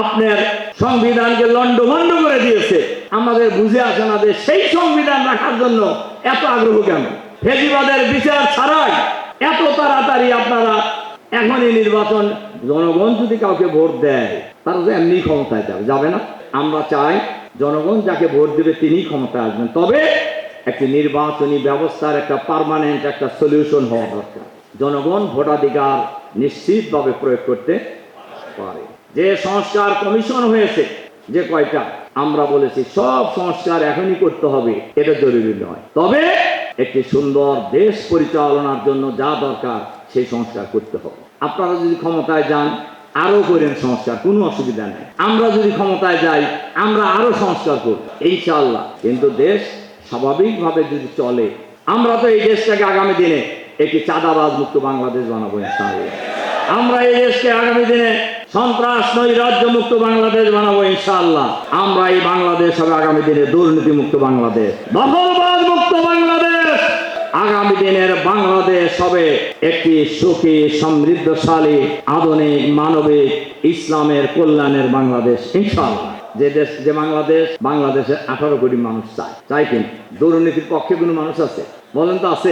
আপনার সংবিধানকে লন্ডভন্ড করে দিয়েছে। আমাদের বুঝে আসে না যে সেই সংবিধান রাখার জন্য এত আগ্রহ কেন? ফেজিবাদের বিচার ছাড়াই এত তাড়াতাড়ি আপনারা এখনই নির্বাচন, জনগণ যদি কাউকে ভোট দেয় তারা তো এমনি ক্ষমতায় যাবে না। আমরা চাই জনগণ যাকে ভোট দেবে তিনি ক্ষমতায় আসবেন, তবে একটি নির্বাচনী ব্যবস্থার একটা পার্মানেন্ট একটা সলিউশন হওয়া দরকার। জনগণ ভোটাধিকার নিশ্চিতভাবে প্রয়োগ করতে পারে। যে সংস্কার কমিশন হয়েছে যে কয়টা, আমরা বলেছি সব সংস্কার এখনই করতে হবে, এটা জরুরি নয়, তবে একটি সুন্দর দেশ পরিচালনার জন্য যা দরকার সেই সংস্কার করতে হবে। আপনারা যদি ক্ষমতায় যান আরো করেন সংস্কার, কোনো অসুবিধা নেই। আমরা যদি ক্ষমতায় যাই আমরা আরো সংস্কার করব ইনশাআল্লাহ। কিন্তু দেশ স্বাভাবিকভাবে যদি চলে, আমরা তো এই দেশটাকে আগামী দিনে একটি চাঁদাবাজ মুক্ত বাংলাদেশ বানাবো ইনশাআল্লাহ। আমরা এই দেশকে আগামী দিনে সন্ত্রাস নৈরাজ্য মুক্ত বাংলাদেশ বানাবো ইনশাআল্লাহ। আমরা এই বাংলাদেশ হবে আগামী দিনে দুর্নীতি মুক্ত বাংলাদেশ, দখলবাজ মুক্ত বাংলাদেশ। আগামী দিনের বাংলাদেশ হবে একটি সুখী সমৃদ্ধশালী আধুনিক মানবিক ইসলামের কল্যাণের বাংলাদেশ ইনশাআল্লাহ। যে দেশ, যে বাংলাদেশের 18 কোটি মানুষ চাই কিন্তু দুর্নীতির পক্ষে কোনো মানুষ আছে বলেন তো? আছে,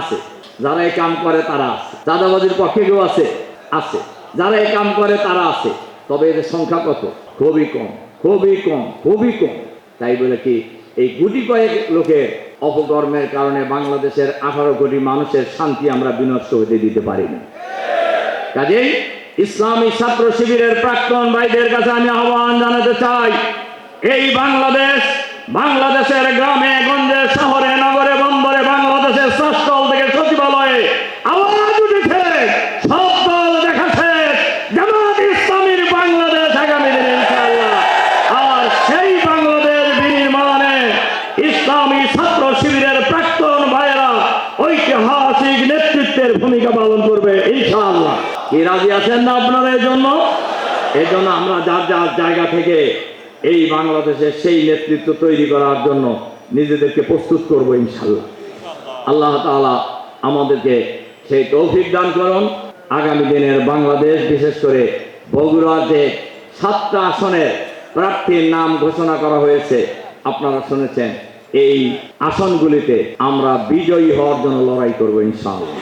আছে। যারা এই কাম করে তারা আছে। চাঁদাবাজির পক্ষে কেউ আছে? আছে। যারা এই কাম করে তারা আছে, তবে এদের সংখ্যা কত? খুবই কম, খুবই কম, খুবই কম। তাই বলে কি এই গুটি কয়েক লোকের অপকর্মের কারণে বাংলাদেশের 18 কোটি মানুষের শান্তি আমরা বিনষ্ট হতে দিতে পারি না। কাজেই ইসলামী ছাত্র শিবিরের প্রাক্তন ভাইদের কাছে আমি আহ্বান জানাতে চাই, এই বাংলাদেশের গ্রামে গঞ্জে শহরে নগরে বন্দরে বাংলাদেশের শ্বাসস্থল থেকে সচিবালয়ে আওয়াজ উঠেছে, সব দল দেখাচ্ছে জামাত ইসলামীর বাংলাদেশ আগামী দিনে ইনশাআল্লাহ। আর সেই বাংলাদেশ বিনির্মাণে ইসলামী ছাত্র শিবিরের প্রাক্তন ভাইয়েরা ঐতিহাসিক নেতৃত্বের ভূমিকা পালন করবে ইনশাআল্লাহ। কি রাজি আছেন না আপনারা? এই জন্য আমরা যার যার জায়গা থেকে এই বাংলাদেশের সেই নেতৃত্ব তৈরি করার জন্য নিজেদেরকে প্রস্তুত করবো ইনশাআল্লাহ। আল্লাহ তাআলা আমাদেরকে সেই তৌফিক দান করুন। আগামী দিনের বাংলাদেশ, বিশেষ করে বগুড়ার যে 7টা আসনের প্রার্থীর নাম ঘোষণা করা হয়েছে, আপনারা শুনেছেন, এই আসনগুলিতে আমরা বিজয়ী হওয়ার জন্য লড়াই করবো ইনশাআল্লাহ।